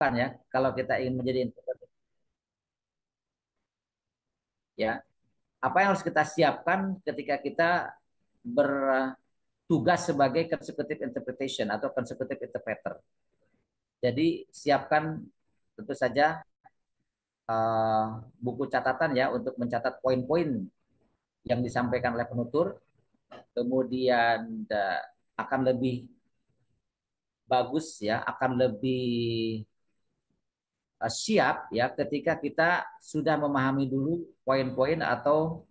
kan ya kalau kita ingin menjadi interpreter ya. Apa yang harus kita siapkan ketika kita bertugas sebagai consecutive interpretation atau consecutive interpreter. Jadi siapkan tentu saja buku catatan ya untuk mencatat poin-poin yang disampaikan oleh penutur. Kemudian akan lebih bagus ya, akan lebih siap ya ketika kita sudah memahami dulu poin-poin atau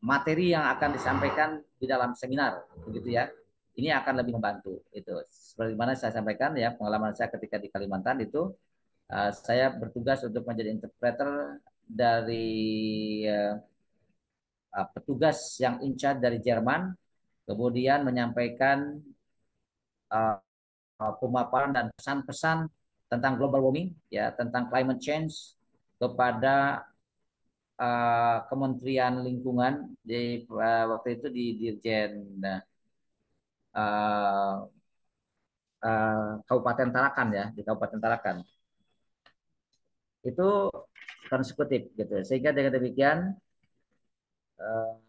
materi yang akan disampaikan di dalam seminar, begitu ya. Ini akan lebih membantu. Itu seperti mana saya sampaikan ya, pengalaman saya ketika di Kalimantan itu, saya bertugas untuk menjadi interpreter dari petugas yang in charge dari Jerman, kemudian menyampaikan uh, pemaparan dan pesan-pesan tentang global warming, ya, tentang climate change kepada Kementerian Lingkungan di waktu itu di Dirjen uh, Kabupaten Tarakan ya, di Kabupaten Tarakan. Itu konsekutif gitu. Sehingga dengan demikian uh,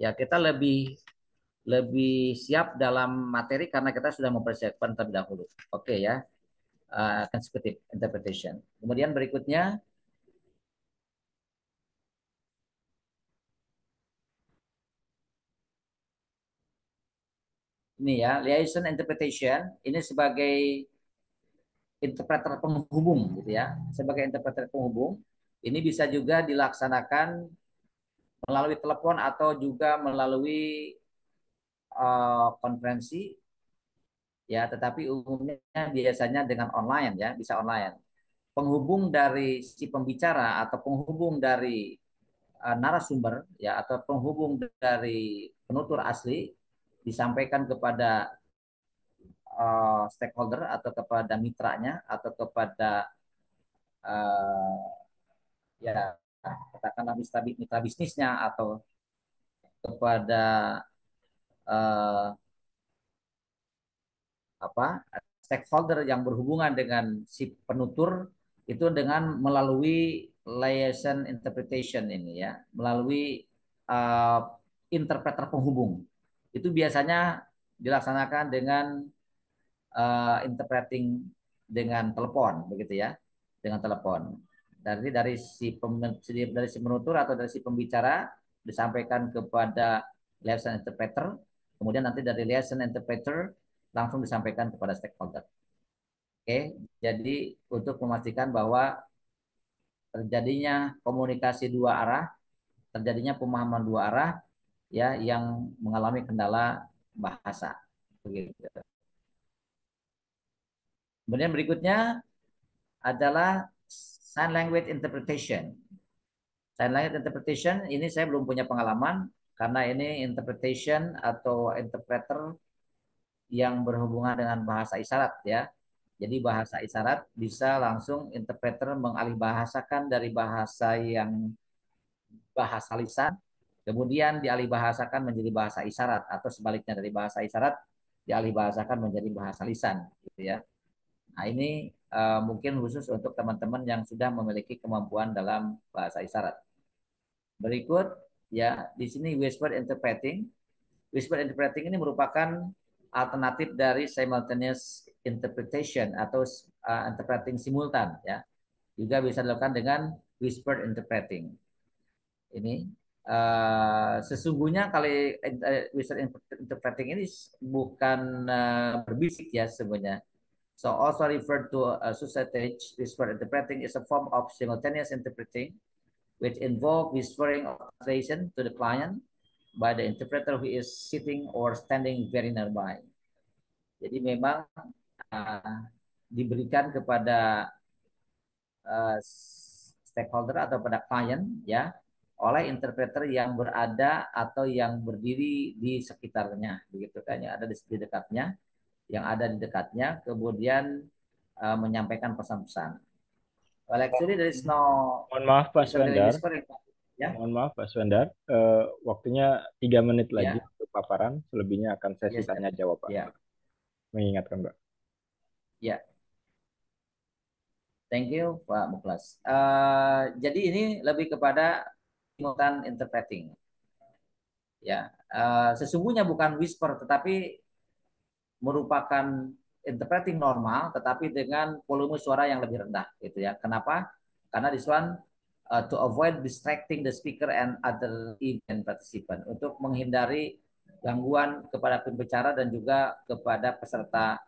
ya kita lebih lebih siap dalam materi karena kita sudah mempersiapkan terlebih dahulu. Oke ya, consecutive interpretation. Kemudian berikutnya ini ya, liaison interpretation ini sebagai interpreter penghubung gitu ya. Sebagai interpreter penghubung ini bisa juga dilaksanakan melalui telepon atau juga melalui konferensi ya, tetapi umumnya biasanya dengan online ya, bisa online. Penghubung dari si pembicara atau penghubung dari narasumber ya atau penghubung dari penutur asli disampaikan kepada stakeholder atau kepada mitranya atau kepada uh, ya katakanlah mitra bisnisnya atau kepada uh, apa stakeholder yang berhubungan dengan si penutur itu dengan melalui liaison interpretation ini ya, melalui uh, interpreter penghubung. Itu biasanya dilaksanakan dengan interpreting dengan telepon begitu ya, dengan telepon. Dari si penutur atau dari si pembicara disampaikan kepada liaison interpreter, kemudian nanti dari liaison interpreter langsung disampaikan kepada stakeholder. Oke, jadi untuk memastikan bahwa terjadinya komunikasi dua arah, terjadinya pemahaman dua arah, ya yang mengalami kendala bahasa. Begitu. Kemudian berikutnya adalah sign language interpretation. Sign language interpretation ini saya belum punya pengalaman karena ini interpretation atau interpreter yang berhubungan dengan bahasa isyarat ya. Jadi bahasa isyarat bisa langsung interpreter mengalih bahasakan dari bahasa yang bahasa lisan, kemudian dialih bahasakan menjadi bahasa isyarat atau sebaliknya dari bahasa isyarat dialih bahasakan menjadi bahasa lisan, gitu ya. Nah ini mungkin khusus untuk teman-teman yang sudah memiliki kemampuan dalam bahasa isyarat. Berikut ya di sini whisper interpreting. Whisper interpreting ini merupakan alternatif dari simultaneous interpretation atau interpreting simultan ya. Juga bisa dilakukan dengan whisper interpreting. Ini sesungguhnya kali whisper interpreting ini bukan berbisik ya sebenarnya. So also referred to sussurrage whisper interpreting is a form of simultaneous interpreting which involve whispering of translation to the client by the interpreter who is sitting or standing very nearby. Jadi memang uh, diberikan kepada stakeholder atau pada klien ya oleh interpreter yang berada atau yang berdiri di sekitarnya begitu kan ya, ada di dekatnya, yang ada di dekatnya, kemudian menyampaikan pesan-pesan. Well, actually there is no Mohon maaf Pak usually Swendar, whisper ya mohon maaf Pak Swendar, waktunya 3 menit lagi ya untuk paparan, selebihnya akan sesi yes tanya jawab Pak. ya mengingatkan, Pak. Ya, thank you Pak Muklas. Jadi ini lebih kepada simultan interpreting. Ya, sesungguhnya bukan whisper, tetapi merupakan interpreting normal, tetapi dengan volume suara yang lebih rendah, gitu ya. Kenapa? Karena this one to avoid distracting the speaker and other event participant, untuk menghindari gangguan kepada pembicara dan juga kepada peserta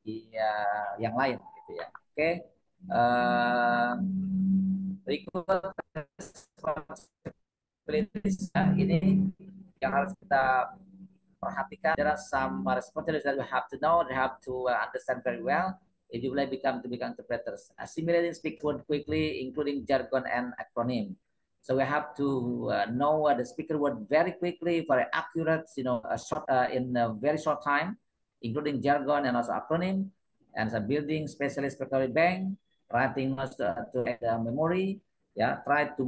ya, yang lain, gitu ya. Oke, berikut ini yang harus kita perhatikan. There are some responsibilities that we have to know, they have to understand very well if you like to become interpreters. Assimilating speak word quickly, including jargon and acronym. So we have to know the speaker word very quickly, very accurate, in a very short time, including jargon and also acronym, and some building specialist vocabulary bank, writing notes to add memory. Yeah, try to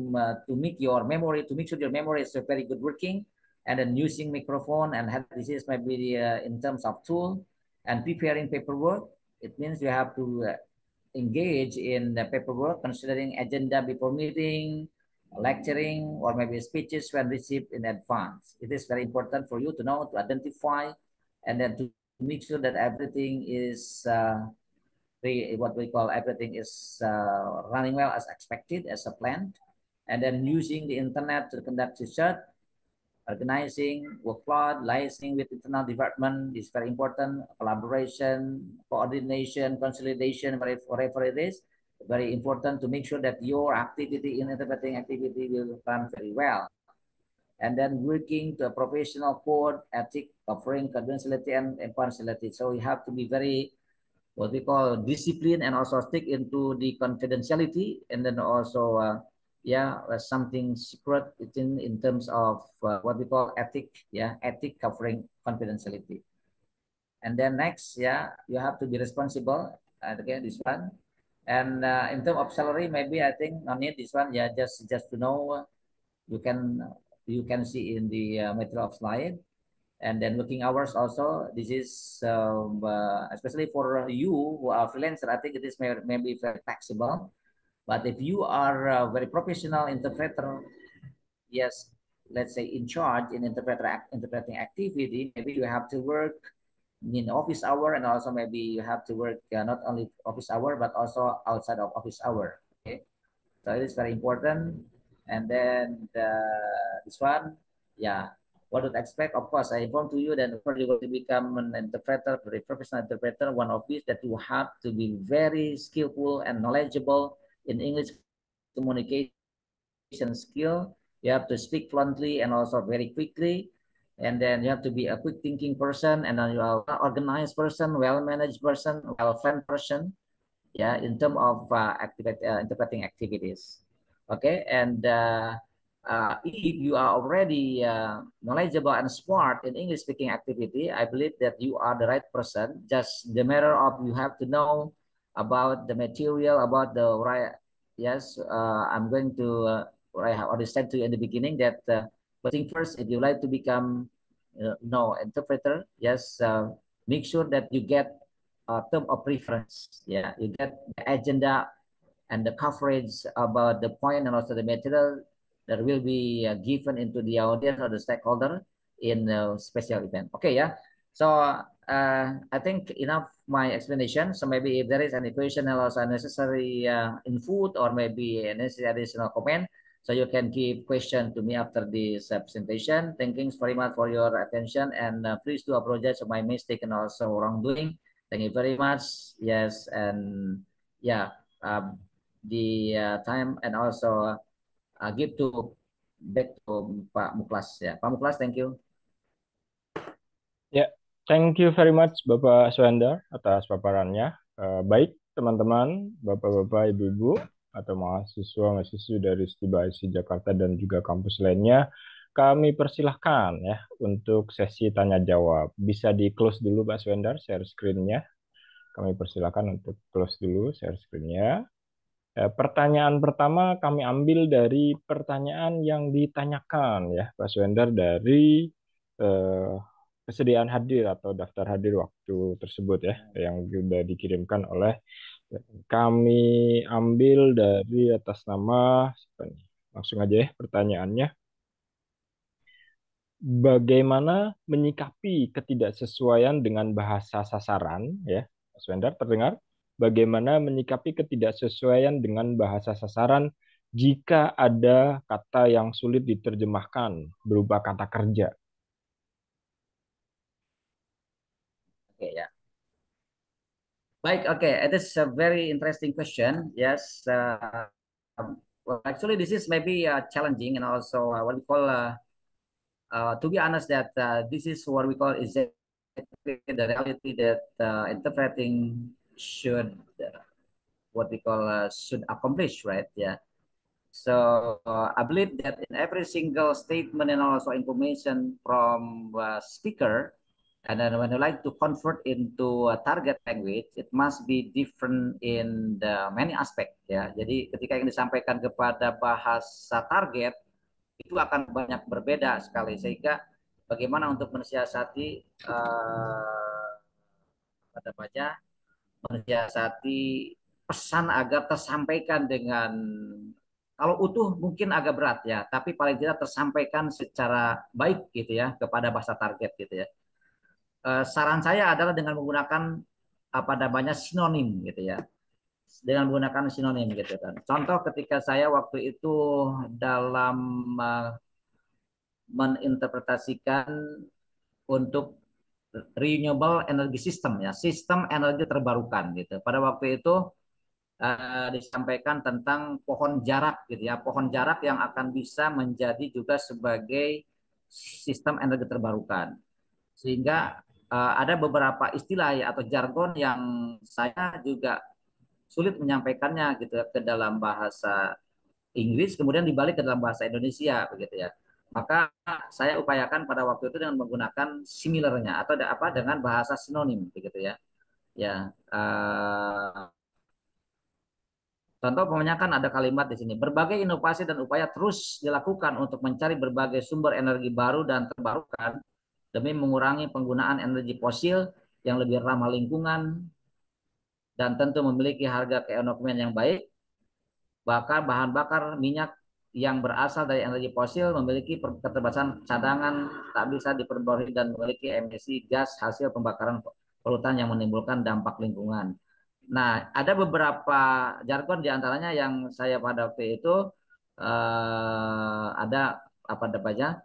make your memory, to make sure your memory is very good working, and then using microphone and head disease maybe in terms of tool, and preparing paperwork. It means you have to engage in the paperwork, considering agenda before meeting, lecturing, or maybe speeches when received in advance. It is very important for you to know, to identify, and then to make sure that everything is what we call everything is running well as expected, as a plan. And then using the internet to conduct research, organizing, workload, liaising with internal department is very important. Collaboration, coordination, consolidation, whatever it is, very important to make sure that your activity in interpreting activity will run very well. And then working to a professional code, ethic, offering confidentiality and impartiality. So you have to be very what we call discipline and also stick into the confidentiality, and then also something secret in terms of what we call ethic, ethic covering confidentiality. And then next, you have to be responsible, again this one. And in terms of salary, maybe I think no need this one, just to know, you can see in the material of slide. And then working hours also, this is especially for you who are freelancer, I think it is maybe very flexible. But if you are a very professional interpreter, yes, let's say in charge in interpreting activity, maybe you have to work in office hour, and also maybe you have to work not only office hour but also outside of office hour. Okay, so it is very important. And then this one, what to expect? Of course, I inform to you that before you going to become an interpreter, very professional interpreter, one of these that you have to be very skillful and knowledgeable in English communication skill. You have to speak fluently and also very quickly. And then you have to be a quick thinking person, and then you are an organized person, well-managed person, well-planned person, in terms of interpreting activities. Okay, and if you are already knowledgeable and smart in English speaking activity, I believe that you are the right person. Just the matter of you have to know about the material, about the right. Yes, I'm going to. I have already said to you in the beginning that first thing first, if you like to become interpreter, yes, make sure that you get term of reference. Yeah, you get the agenda and the coverage about the point and also the material that will be given into the audience or the stakeholder in a special event. Okay, yeah. So I think enough my explanation. So maybe if there is any question or also necessary input or maybe necessary additional comment, so you can give question to me after this presentation. Thank you very much for your attention, and please do apologize for my mistake and also wrongdoing. Thank you very much. Yes, and yeah, the time and also give to back to Pak Muklas. Ya, Pak Muklas, thank you. Ya, thank you very much Bapak Aswender atas paparannya. Baik teman-teman, Bapak-Bapak, Ibu-Ibu, atau mahasiswa-mahasiswi dari Setiba IC Jakarta dan juga kampus lainnya, kami persilahkan ya untuk sesi tanya jawab. Bisa di close dulu Pak Aswender share screen-nya. Kami persilahkan untuk close dulu share screen-nya. Pertanyaan pertama kami ambil dari pertanyaan yang ditanyakan ya Pak Aswender dari kesediaan hadir atau daftar hadir waktu tersebut ya, yang sudah dikirimkan oleh kami. Ambil dari atas nama siapa nih? Langsung aja ya pertanyaannya. Bagaimana menyikapi ketidaksesuaian dengan bahasa sasaran ya, Mas Wendar terdengar? Bagaimana menyikapi ketidaksesuaian dengan bahasa sasaran jika ada kata yang sulit diterjemahkan berupa kata kerja? Oke ya. Baik, oke. It is a very interesting question. Yes. Well, actually, this is maybe challenging and also what we call, to be honest, that this is what we call exactly the reality that interpreting should, what we call, should accomplish, right? Yeah. So I believe that in every single statement and also information from speaker, and then when you like to convert into a target language, it must be different in the many aspect ya. Jadi ketika yang disampaikan kepada bahasa target itu akan banyak berbeda sekali sehingga bagaimana untuk mensiasati pada baca mensiasati pesan agar tersampaikan dengan kalau utuh mungkin agak berat ya, tapi paling tidak tersampaikan secara baik gitu ya kepada bahasa target gitu ya. Saran saya adalah dengan menggunakan apa namanya sinonim gitu ya. Dengan menggunakan sinonim gitu kan. Contoh ketika saya waktu itu dalam meninterpretasikan untuk renewable energy system ya, sistem energi terbarukan gitu. Pada waktu itu disampaikan tentang pohon jarak gitu ya, pohon jarak yang akan bisa menjadi juga sebagai sistem energi terbarukan. Sehingga ada beberapa istilah ya, atau jargon yang saya juga sulit menyampaikannya gitu ya, ke dalam bahasa Inggris kemudian dibalik ke dalam bahasa Indonesia begitu ya. Maka saya upayakan pada waktu itu dengan menggunakan similarnya atau apa dengan bahasa sinonim begitu ya. Ya, contoh kebanyakan ada kalimat di sini. Berbagai inovasi dan upaya terus dilakukan untuk mencari berbagai sumber energi baru dan terbarukan demi mengurangi penggunaan energi fosil yang lebih ramah lingkungan dan tentu memiliki harga keekonomian yang baik. Bahkan bahan bakar minyak yang berasal dari energi fosil memiliki keterbatasan cadangan, tak bisa diperbarui dan memiliki emisi gas hasil pembakaran polutan yang menimbulkan dampak lingkungan. Nah, ada beberapa jargon diantaranya yang saya pada waktu itu ada apa namanya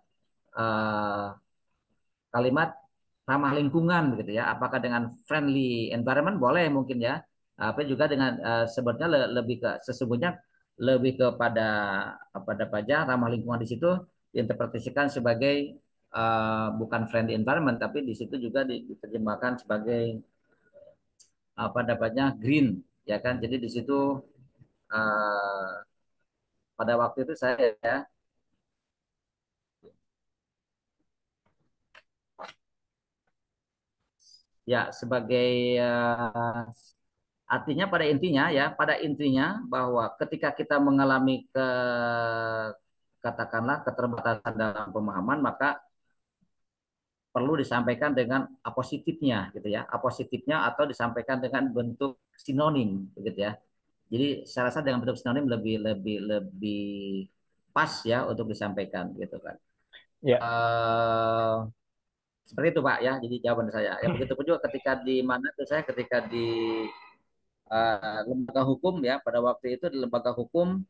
kalimat ramah lingkungan begitu ya. Apakah dengan friendly environment boleh mungkin ya. Apa juga dengan sebetulnya lebih ke sesungguhnya lebih kepada apa namanya ramah lingkungan di situ diinterpretasikan sebagai bukan friendly environment tapi di situ juga diterjemahkan sebagai apa namanya green ya kan. Jadi di situ uh, pada waktu itu saya ya sebagai artinya pada intinya bahwa ketika kita mengalami katakanlah keterbatasan dalam pemahaman maka perlu disampaikan dengan apositifnya gitu ya, apositifnya atau disampaikan dengan bentuk sinonim begitu ya. Jadi saya rasa dengan bentuk sinonim lebih pas ya untuk disampaikan gitu kan. Ya, Uh, Seperti itu Pak ya. Jadi jawaban saya. Ya begitu pun juga ketika di mana tuh saya ketika di lembaga hukum ya pada waktu itu di lembaga hukum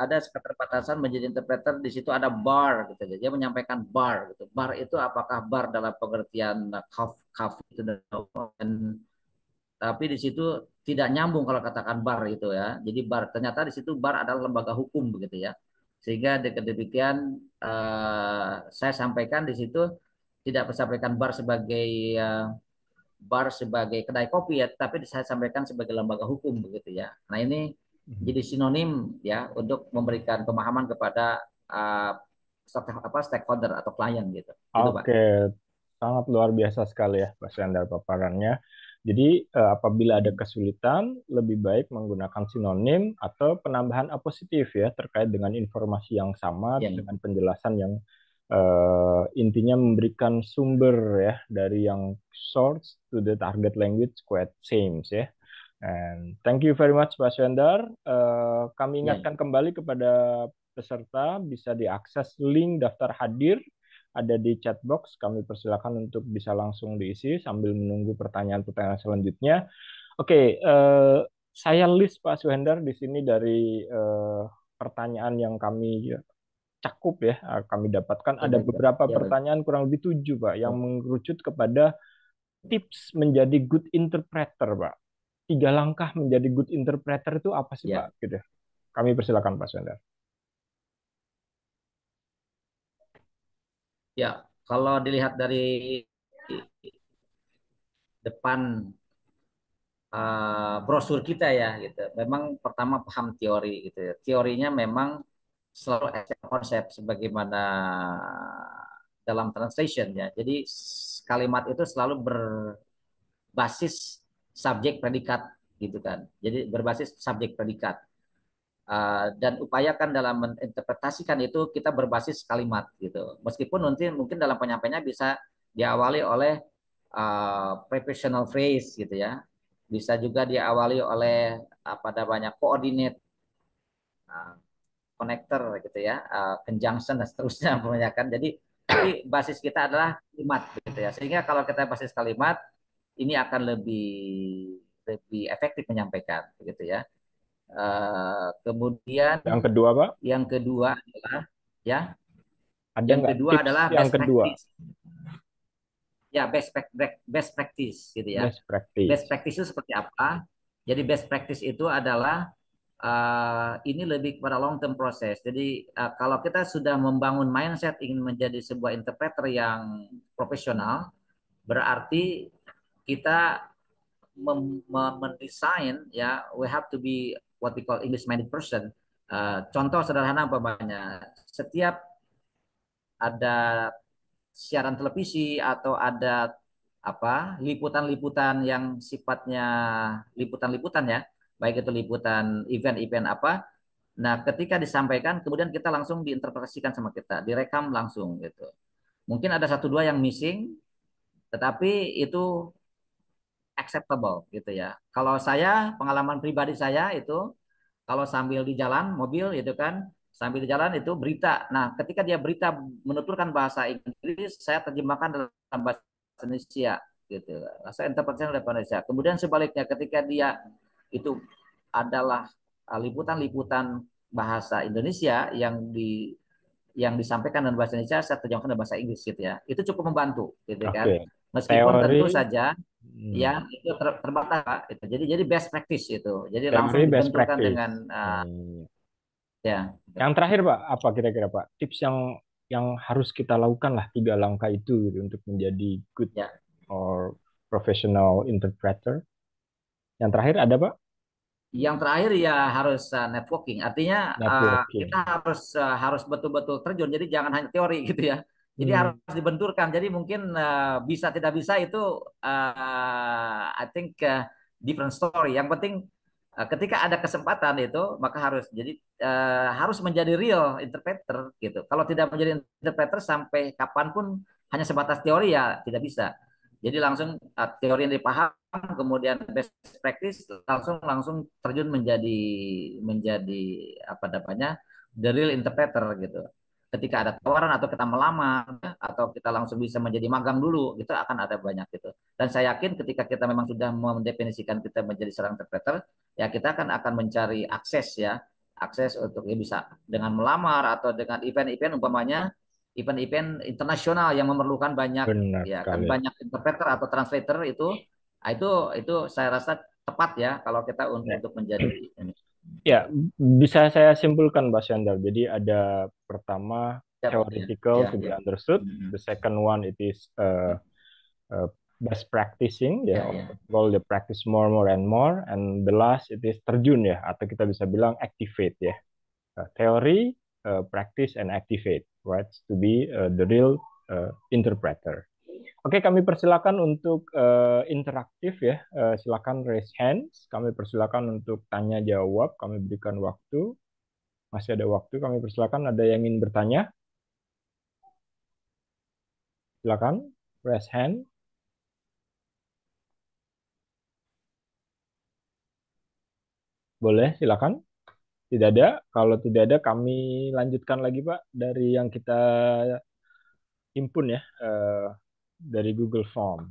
ada keterbatasan menjadi interpreter di situ ada bar gitu dia menyampaikan bar gitu bar itu apakah bar dalam pengertian kaf itu dan tapi di situ tidak nyambung kalau katakan bar itu ya jadi bar ternyata di situ bar adalah lembaga hukum begitu ya sehingga dengan demikian saya sampaikan di situ tidak sampaikan bar sebagai kedai kopi ya, tapi saya sampaikan sebagai lembaga hukum begitu ya. Nah ini jadi sinonim ya untuk memberikan pemahaman kepada stakeholder atau klien gitu. Itu Pak. oke, sangat luar biasa sekali ya Pak Syandar paparannya. Jadi apabila ada kesulitan, lebih baik menggunakan sinonim atau penambahan apositif ya terkait dengan informasi yang sama Iya. dengan penjelasan yang Intinya memberikan sumber ya dari yang source to the target language quite same ya. And thank you very much Pak Swendar. Kami Ya, ingatkan kembali kepada peserta bisa diakses link daftar hadir ada di chat box. Kami persilakan untuk bisa langsung diisi sambil menunggu pertanyaan-pertanyaan selanjutnya. Oke, saya list Pak Swendar di sini dari pertanyaan yang kami cakup ya, kami dapatkan ya ada baik, Pak. beberapa Ya baik. pertanyaan kurang lebih 7 Pak yang Ya. mengerucut kepada tips menjadi good interpreter Pak. 3 langkah menjadi good interpreter itu apa sih Ya. Pak? Gitu. Kami persilakan Pak Swendar. Ya, kalau dilihat dari depan brosur kita ya gitu. Memang pertama paham teori gitu ya. Teorinya memang selalu ada konsep sebagaimana dalam translation ya. Jadi kalimat itu selalu berbasis subjek predikat gitu kan. Jadi berbasis subjek predikat. Dan upayakan dalam menginterpretasikan itu kita berbasis kalimat gitu. Meskipun nanti mungkin dalam penyampaiannya bisa diawali oleh prepositional phrase gitu ya. Bisa juga diawali oleh apa namanya coordinate, uh, connector gitu ya, conjunction dan seterusnya kebanyakan. Jadi tapi basis kita adalah kalimat gitu ya. Sehingga kalau kita basis kalimat ini akan lebih lebih efektif menyampaikan gitu ya. Kemudian Yang kedua Pak, yang kedua adalah ya, ada yang nggak kedua tips adalah yang best kedua? practice. Ya, best practice gitu ya. Best Best practice. practice itu seperti apa? Jadi best practice itu adalah ini lebih kepada long term proses. Jadi kalau kita sudah membangun mindset ingin menjadi sebuah interpreter yang profesional, berarti kita mendesain ya, we have to be what we call English minded person. Contoh sederhana umpamanya, setiap ada siaran televisi atau ada apa liputan-liputan yang sifatnya liputan-liputan ya, baik itu liputan event-event apa. Nah, ketika disampaikan, kemudian kita langsung diinterpretasikan sama kita, direkam langsung gitu. Mungkin ada satu dua yang missing, tetapi itu acceptable gitu ya. Kalau saya, pengalaman pribadi saya itu, kalau sambil di jalan mobil itu kan, sambil di jalan itu berita. Nah, ketika dia berita menuturkan bahasa Inggris, saya terjemahkan dalam bahasa Indonesia gitu. Saya interpretasi dalam bahasa Indonesia. Kemudian sebaliknya ketika dia itu adalah liputan-liputan bahasa Indonesia yang disampaikan dalam bahasa Indonesia, saya terjemahkan dalam bahasa Inggris gitu ya. Itu cukup membantu gitu Oke. kan. Meskipun Teori, tentu saja hmm, ya itu terbatas Pak. Itu. Jadi best practice itu. Jadi teori langsung best dibenturkan practice. dengan Hmm. ya. Yang terakhir Pak, apa kira-kira Pak? Tips yang harus kita lakukan lah 3 langkah itu gitu, untuk menjadi good Ya. or professional interpreter. Yang terakhir ada Pak? Yang terakhir ya harus networking. Artinya kita Networking. harus betul-betul terjun. Jadi jangan hanya teori gitu ya. Jadi harus Hmm, dibenturkan. Jadi mungkin bisa tidak bisa itu I think different story. Yang penting ketika ada kesempatan itu maka harus jadi harus menjadi real interpreter gitu. Kalau tidak menjadi interpreter sampai kapanpun hanya sebatas teori ya tidak bisa. Jadi langsung teori yang dipaham kemudian best practice langsung langsung terjun menjadi apa namanya the real interpreter gitu. Ketika ada tawaran atau kita melamar atau kita langsung bisa menjadi magang dulu, itu akan ada banyak gitu. Dan saya yakin ketika kita memang sudah mendefinisikan kita menjadi seorang interpreter, ya kita akan mencari akses ya, akses untuk ya bisa dengan melamar atau dengan event-event umpamanya event-event internasional yang memerlukan banyak benar ya kan sekali. banyak interpreter atau translator itu. Nah, itu saya rasa tepat ya kalau kita Ya. untuk menjadi ini. Ya, bisa saya simpulkan, Mas Yandar. Jadi ada pertama Ya, ya, theoretical ya, to be ya. understood. Hmm. The second one it is best practicing, ya, Ya, or ya. call the practice more and more. And the last it is terjun ya, atau kita bisa bilang activate ya. Theory, practice, and activate, right? To be the real interpreter. Oke, kami persilakan untuk interaktif ya. Silakan raise hands. Kami persilakan untuk tanya jawab. Kami berikan waktu. Masih ada waktu. Kami persilakan. Ada yang ingin bertanya? Silakan, raise hand. Boleh, silakan. Tidak ada. Kalau tidak ada, kami lanjutkan lagi, Pak, dari yang kita himpun ya, dari Google Form.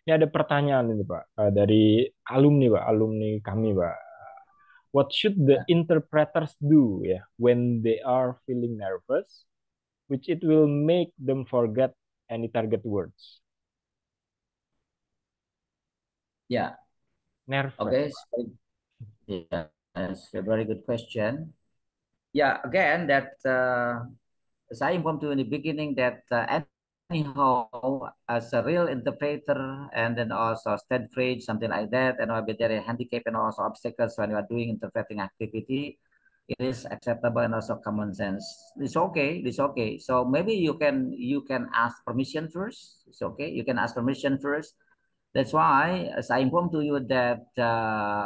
Ini ada pertanyaan ini, Pak, dari alumni, Pak, alumni kami, Pak. What should the Ya, interpreters do ya when they are feeling nervous, which it will make them forget any target words? ya, Nervous, oke. Pak. Yeah, that's a very good question. Yeah, again, that as I informed you in the beginning, that anyhow, as a real interpreter and then also stand free, something like that, and maybe there are handicap and also obstacles when you are doing interpreting activity, it is acceptable and also common sense. It's okay. It's okay. So maybe you can ask permission first. It's okay. You can ask permission first. That's why, as I informed to you, that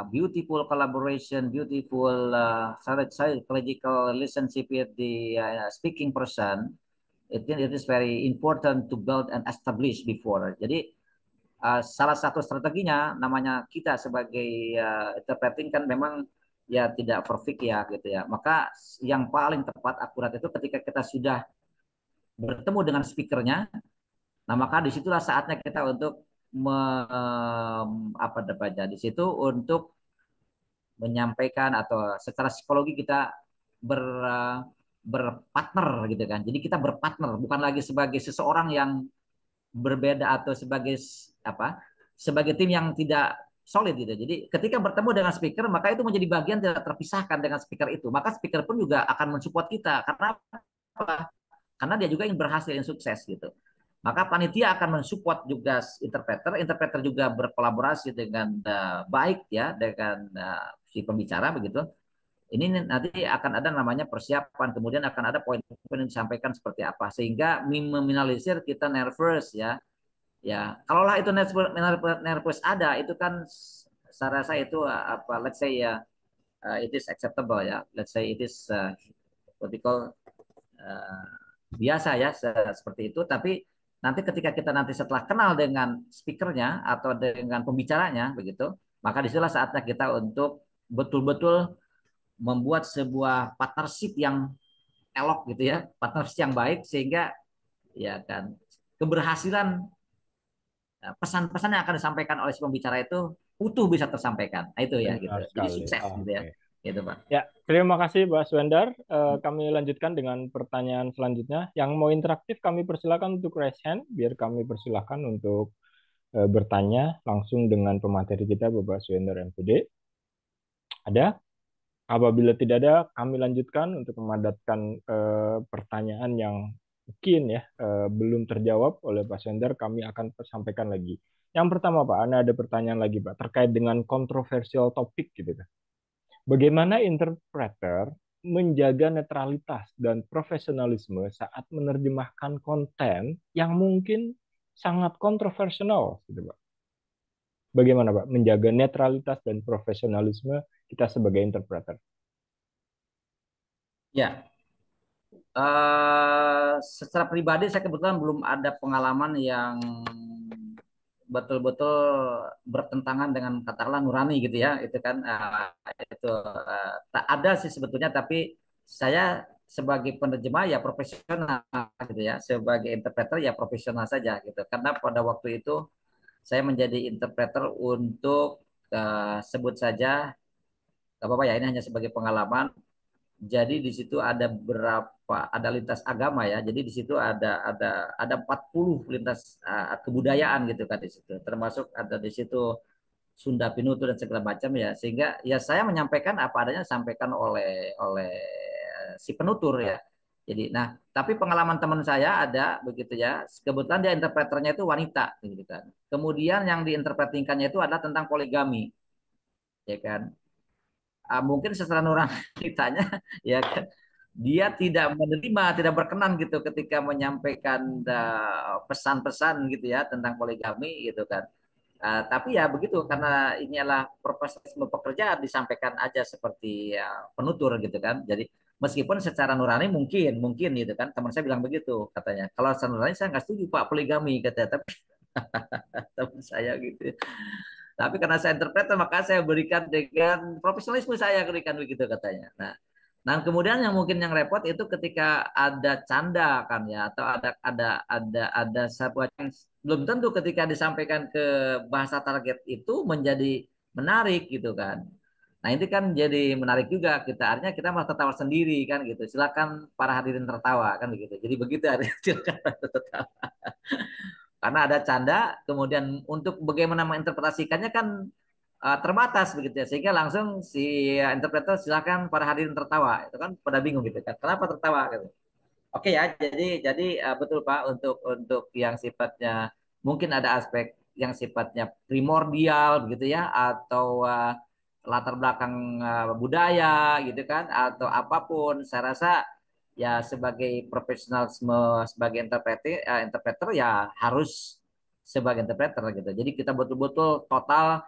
beautiful collaboration, beautiful psychological relationship with the speaking person, it is very important to build and establish before. Jadi salah satu strateginya, namanya kita sebagai interpreting kan memang ya tidak perfect ya gitu ya. Maka yang paling tepat akurat itu ketika kita sudah bertemu dengan speakernya. Nah, maka disitulah saatnya kita untuk apa namanya di situ untuk menyampaikan atau secara psikologi kita ber berpartner gitu kan. Jadi kita berpartner bukan lagi sebagai seseorang yang berbeda atau sebagai apa? Sebagai tim yang tidak solid gitu. Jadi ketika bertemu dengan speaker maka itu menjadi bagian tidak terpisahkan dengan speaker itu. Maka speaker pun juga akan mensupport kita karena apa? Karena dia juga ingin berhasil, yang sukses gitu. Maka panitia akan mensupport juga interpreter, interpreter juga berkolaborasi dengan baik ya dengan si pembicara begitu. Ini nanti akan ada namanya persiapan, kemudian akan ada poin-poin yang disampaikan seperti apa sehingga meminimalisir kita nervous ya. Ya, kalaulah itu nervous ada, itu kan saya rasa itu apa let's say ya it is acceptable ya. Let's say it is what we call uh, biasa ya seperti itu. Tapi nanti ketika kita nanti setelah kenal dengan speakernya atau dengan pembicaranya begitu, maka disitulah saatnya kita untuk betul-betul membuat sebuah partnership yang elok gitu ya, partnership yang baik sehingga ya kan keberhasilan pesan-pesan yang akan disampaikan oleh si pembicara itu utuh bisa tersampaikan. Nah, itu ya gitu. Benar Jadi sekali. sukses gitu ya. Oke. Gitu, Pak. Ya, terima kasih Pak Swendar. Kami lanjutkan dengan pertanyaan selanjutnya. Yang mau interaktif kami persilakan untuk raise hand, biar kami persilakan untuk bertanya langsung dengan pemateri kita Bapak Swendar MPD. Ada? Apabila tidak ada, kami lanjutkan untuk memadatkan pertanyaan yang mungkin ya belum terjawab oleh Pak Swendar. Kami akan sampaikan lagi. Yang pertama Pak, Anda ada pertanyaan lagi Pak terkait dengan kontroversial topik gitu kan. Bagaimana interpreter menjaga netralitas dan profesionalisme saat menerjemahkan konten yang mungkin sangat kontroversial, gitu, Pak? Bagaimana, Pak, menjaga netralitas dan profesionalisme kita sebagai interpreter? Ya, secara pribadi saya kebetulan belum ada pengalaman yang betul-betul bertentangan dengan katakanlah nurani gitu ya itu kan itu tak ada sih sebetulnya tapi saya sebagai penerjemah ya profesional gitu ya sebagai interpreter ya profesional saja gitu karena pada waktu itu saya menjadi interpreter untuk sebut saja gak apa-apa ya ini hanya sebagai pengalaman jadi di situ ada berapa ada lintas agama ya. Jadi di situ ada 40 lintas kebudayaan gitu kan di situ. Termasuk ada di situ Sunda Pinutu dan segala macam ya. Sehingga ya saya menyampaikan apa adanya disampaikan oleh si penutur ya. Jadi nah, tapi pengalaman teman saya ada begitu ya. Kebetulan dia interpreternya itu wanita gitu kan. Kemudian yang diinterpretingkannya itu adalah tentang poligami ya kan. Mungkin secara nurani ditanya ya kan dia tidak menerima, tidak berkenan gitu ketika menyampaikan pesan-pesan gitu ya tentang poligami gitu kan. Tapi ya begitu karena ini adalah profesionalisme pekerjaan disampaikan aja seperti penutur gitu kan. Jadi Meskipun secara nurani mungkin gitu kan. Teman saya bilang begitu katanya. Kalau secara nurani saya nggak setuju Pak poligami katanya. Tapi teman saya gitu. Tapi karena saya interpreter maka saya berikan dengan profesionalisme saya berikan begitu katanya. Nah, kemudian yang mungkin yang repot itu ketika ada canda kan ya atau ada sebuah yang belum tentu ketika disampaikan ke bahasa target itu menjadi menarik gitu kan. Nah, ini kan jadi menarik juga kita artinya kita malah tertawa sendiri kan gitu. Silakan para hadirin tertawa kan begitu. Jadi begitu artinya silakan tertawa. Karena ada canda, kemudian untuk bagaimana menginterpretasikannya kan terbatas begitu ya, sehingga langsung si interpreter silakan para hadirin tertawa, itu kan pada bingung gitu kan, kenapa tertawa gitu. Oke ya, jadi betul Pak untuk yang sifatnya mungkin ada aspek yang sifatnya primordial begitu ya, atau latar belakang budaya gitu kan, atau apapun, saya rasa ya sebagai profesionalisme sebagai interpreter ya harus sebagai interpreter gitu. Jadi kita betul-betul total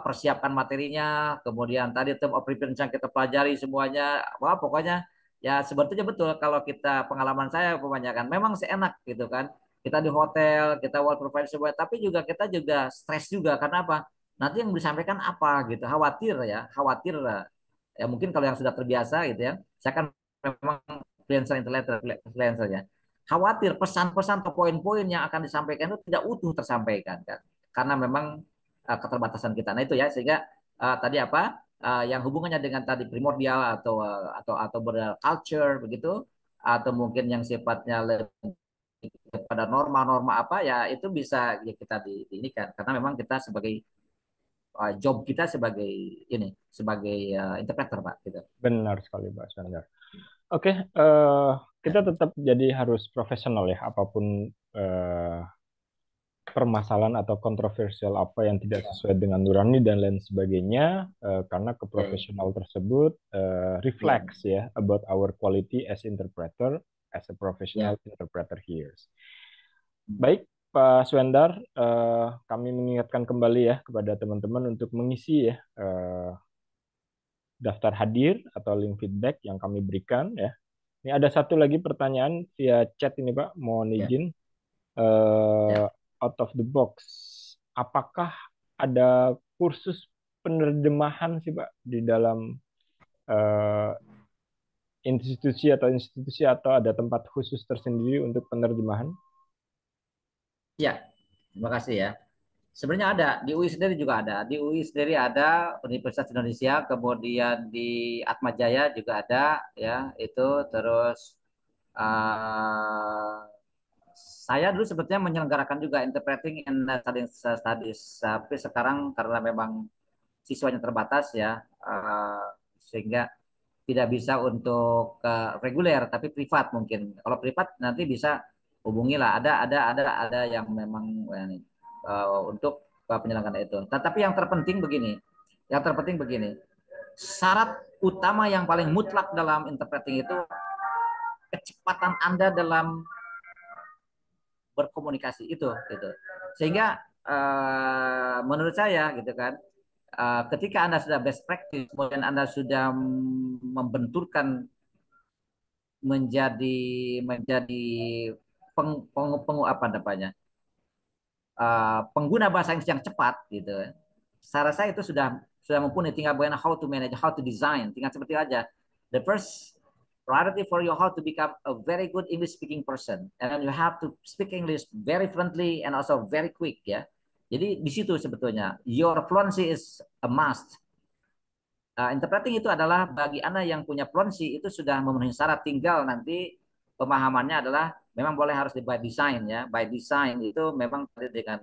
persiapkan materinya, kemudian tadi term of reference yang kita pelajari semuanya, wah pokoknya ya sebetulnya betul kalau kita pengalaman saya kebanyakan memang seenak gitu kan. Kita di hotel, kita well provide semuanya, tapi juga kita juga stres juga karena apa? Nanti yang disampaikan apa gitu, khawatir ya mungkin kalau yang sudah terbiasa gitu ya. Saya kan memang freelancer ya. Khawatir pesan-pesan atau poin-poin yang akan disampaikan itu tidak utuh tersampaikan kan. Karena memang keterbatasan kita. Nah itu ya sehingga tadi yang hubungannya dengan tadi primordial atau culture begitu atau mungkin yang sifatnya lebih pada norma-norma apa ya itu bisa ya kita ini kan karena memang kita sebagai job kita sebagai ini sebagai interpreter Pak gitu. Benar sekali Pak Sandar. Oke, kita tetap jadi harus profesional ya, apapun permasalahan atau kontroversial apa yang tidak sesuai dengan nurani dan lain sebagainya, karena keprofesional tersebut Ya, reflects ya about our quality as interpreter, as a professional ya. interpreter here. Baik, Pak Swendar, kami mengingatkan kembali ya kepada teman-teman untuk mengisi ya daftar hadir atau link feedback yang kami berikan ya. Ini ada satu lagi pertanyaan via chat ini Pak, mohon Ya, izin. eh, ya. Out of the box, apakah ada kursus penerjemahan sih Pak di dalam eh, institusi atau ada tempat khusus tersendiri untuk penerjemahan? Ya, terima kasih ya. Sebenarnya ada di UI sendiri juga ada. Di UI sendiri ada Universitas Indonesia, kemudian di Atma Jaya juga ada ya itu terus uh, saya dulu sebetulnya menyelenggarakan juga interpreting and studies, tapi sekarang karena memang siswanya terbatas ya, sehingga tidak bisa untuk reguler, tapi privat mungkin. Kalau privat nanti bisa hubungilah. Ada yang memang untuk penyelenggaraan itu. Tetapi yang terpenting begini, syarat utama yang paling mutlak dalam interpreting itu kecepatan Anda dalam berkomunikasi itu gitu sehingga menurut saya gitu kan ketika Anda sudah best practice kemudian Anda sudah membenturkan menjadi menjadi apa namanya pengguna bahasa Inggris yang cepat gitu saya rasa itu sudah mumpuni tinggal bagaimana how to manage how to design tinggal seperti aja the first priority for you how to become a very good English speaking person and then you have to speak English very fluently and also very quick ya jadi di situ sebetulnya your fluency is a must. Interpreting itu adalah bagi Anda yang punya fluency itu sudah memenuhi syarat tinggal nanti pemahamannya adalah memang boleh harus di by design ya by design itu memang dengan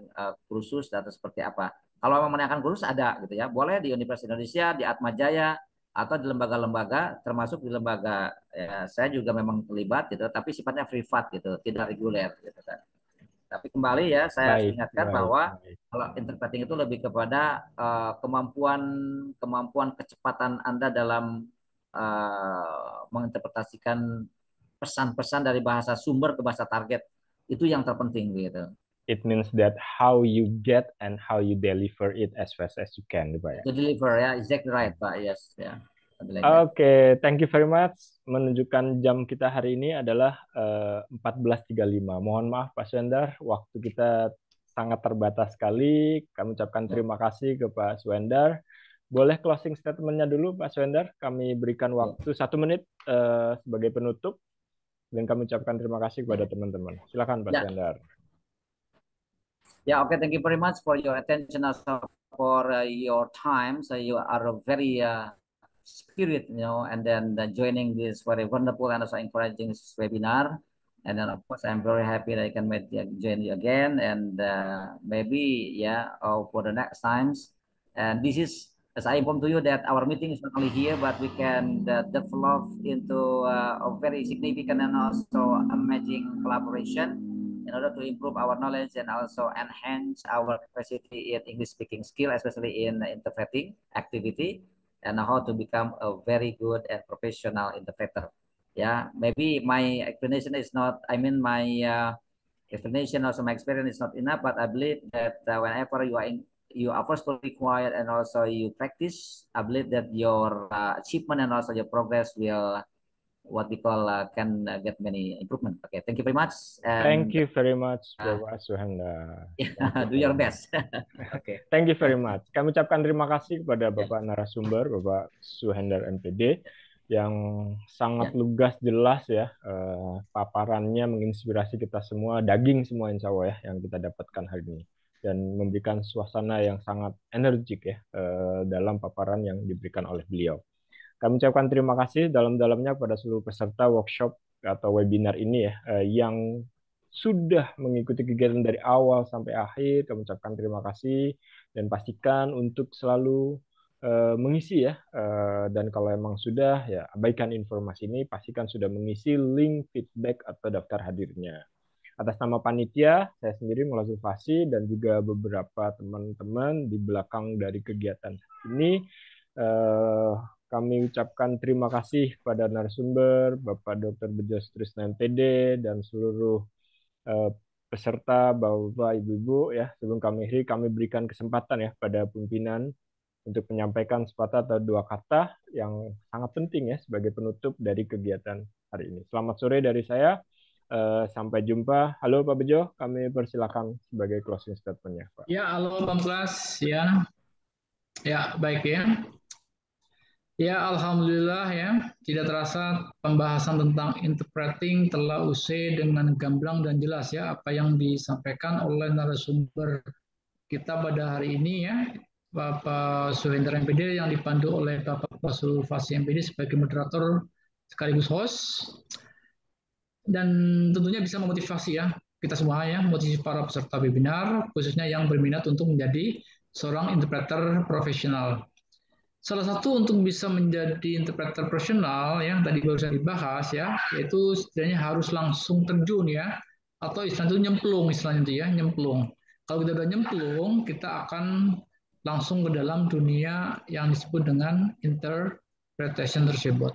kursus atau seperti apa kalau memang menanyakan kursus ada gitu ya boleh di Universitas Indonesia di Atma Jaya atau di lembaga-lembaga termasuk di lembaga ya, saya juga memang terlibat gitu tapi sifatnya privat gitu tidak reguler gitu kan tapi kembali ya saya Baik, ingatkan baik, bahwa baik. kalau interpreting itu lebih kepada kemampuan kemampuan kecepatan Anda dalam menginterpretasikan pesan-pesan dari bahasa sumber ke bahasa target itu yang terpenting gitu. It means that how you get and how you deliver it as fast as you can, Pak ya. To deliver ya, exactly right Pak. Yes ya. something like that. Oke, thank you very much. Menunjukkan jam kita hari ini adalah 14.35. Mohon maaf Pak Swendar, waktu kita sangat terbatas sekali. Kami ucapkan Ya. terima kasih ke Pak Swendar. Boleh closing statement-nya dulu Pak Swendar? Kami berikan Ya. waktu 1 menit sebagai penutup. Dan kami ucapkan terima kasih kepada teman-teman. Silakan Pak Ya. Swendar. Yeah, okay. Thank you very much for your attention, also for your time. So you are a very spirit, and then joining this very wonderful and also encouraging webinar. And then of course I'm very happy that I can join you again, and maybe for the next times. And this is, as I inform to you, that our meeting is not only here, but we can develop into a very significant and also amazing collaboration in order to improve our knowledge and also enhance our capacity in English speaking skill, especially in interpreting activity, and how to become a very good and professional interpreter. Yeah, maybe my explanation is not, my explanation, also my experience is not enough, but I believe that whenever you are first required and also you practice, I believe that your achievement and also your progress will what we call can get many improvement. Okay, thank you very much. Thank And you very much, Bapak Suhanda. do your best. Okay. Thank you very much. Kami ucapkan terima kasih kepada Bapak narasumber, Bapak Suhendar MPD, yang sangat lugas, jelas ya, paparannya menginspirasi kita semua, daging semua insya Allah ya, yang kita dapatkan hari ini. Dan memberikan suasana yang sangat energik ya, dalam paparan yang diberikan oleh beliau. Kami ucapkan terima kasih dalam-dalamnya kepada seluruh peserta workshop atau webinar ini ya, yang sudah mengikuti kegiatan dari awal sampai akhir. Kami ucapkan terima kasih dan pastikan untuk selalu mengisi ya. Dan kalau emang sudah ya abaikan informasi ini, pastikan sudah mengisi link feedback atau daftar hadirnya. Atas nama panitia, saya sendiri Mulazul Fasih dan juga beberapa teman-teman di belakang dari kegiatan ini. Kami ucapkan terima kasih pada narasumber, Bapak Dr. Bejo Sutrisno MPD, dan seluruh peserta, Bapak, Ibu-Ibu. Ya, sebelum kami akhiri, kami berikan kesempatan ya pada pimpinan untuk menyampaikan sepatah atau dua kata yang sangat penting ya sebagai penutup dari kegiatan hari ini. Selamat sore dari saya. Sampai jumpa. Halo Pak Bejo, kami persilakan sebagai closing statement-nya, Pak. Ya, halo Bang Pras, ya. Ya, baik ya. Ya, alhamdulillah ya. Tidak terasa pembahasan tentang interpreting telah usai dengan gamblang dan jelas ya apa yang disampaikan oleh narasumber kita pada hari ini ya. Bapak Suhendra MPD yang dipandu oleh Bapak Fasul Fasih MPD sebagai moderator sekaligus host. Dan tentunya bisa memotivasi ya kita semua ya, motivasi para peserta webinar, khususnya yang berminat untuk menjadi seorang interpreter profesional. Salah satu untuk bisa menjadi interpreter profesional yang tadi baru saya dibahas ya, yaitu setidaknya harus langsung terjun ya, atau istilahnya nyemplung istilahnya itu ya, nyemplung. Kalau kita udah nyemplung, kita akan langsung ke dalam dunia yang disebut dengan interpretation tersebut.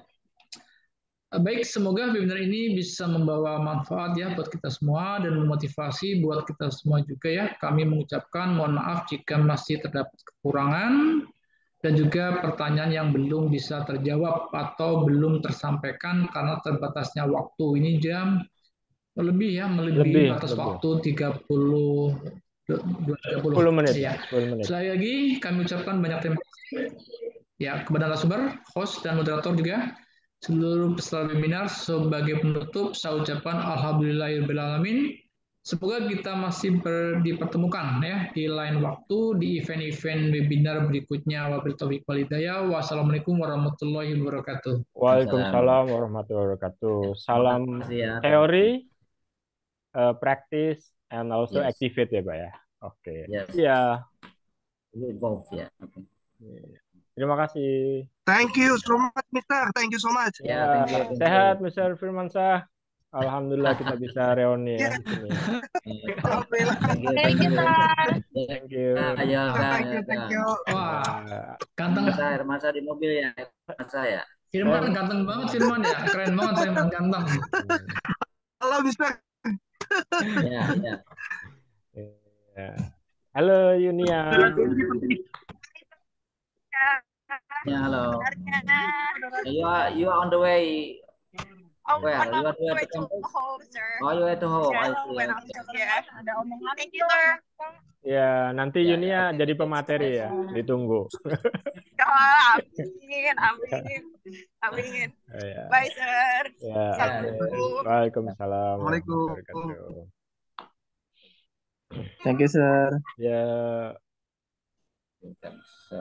Baik, semoga webinar ini bisa membawa manfaat ya buat kita semua dan memotivasi buat kita semua juga ya. Kami mengucapkan mohon maaf jika masih terdapat kekurangan dan juga pertanyaan yang belum bisa terjawab atau belum tersampaikan karena terbatasnya waktu. Ini jam melebihi batas waktu 10 menit ya. 10 menit. Sekali lagi kami ucapkan banyak terima kasih ya kepada narasumber, host dan moderator juga. Seluruh peserta webinar sebagai penutup saya ucapkan alhamdulillahirobbilalamin. Semoga kita masih dipertemukan ya di lain waktu di event-event webinar berikutnya. Wabillahi taufiq wal hidayah. Wassalamualaikum warahmatullahi wabarakatuh. Waalaikumsalam warahmatullahi wabarakatuh. Salam teori, practice, and also activate ya Pak ya. Oke. Iya. Both ya. Terima kasih. Thank you so much, Mister. Thank you so much. Ya, sehat, Mr. Firmansyah. Alhamdulillah kita bisa reuni ya di sini. Alhamdulillah. Thank you, Sir. Thank you. Thank you. Wah, ganteng. Masa di mobil ya, masa ya. Firman ganteng banget Firman ya, keren banget Firman ganteng. Halo, Mister. Ya. Halo Yunia. Ya, halo. Sebenarnya, You are on the way. oh, Where? on You are on the my way way to to campus? home, sir. Oh, you are to home. I Yeah, see. when Okay. yeah, ada omongan. Thank you, sir. Ya, nanti Ya, ya, Yunia oke. jadi pemateri ya, ditunggu. Oh, amin, amin, amin. Ya, Bye, sir. ya, oke. Assalamualaikum. Waalaikumsalam Assalamualaikum. warahmatullahi wabarakatuh. Thank you, sir. Ya. So,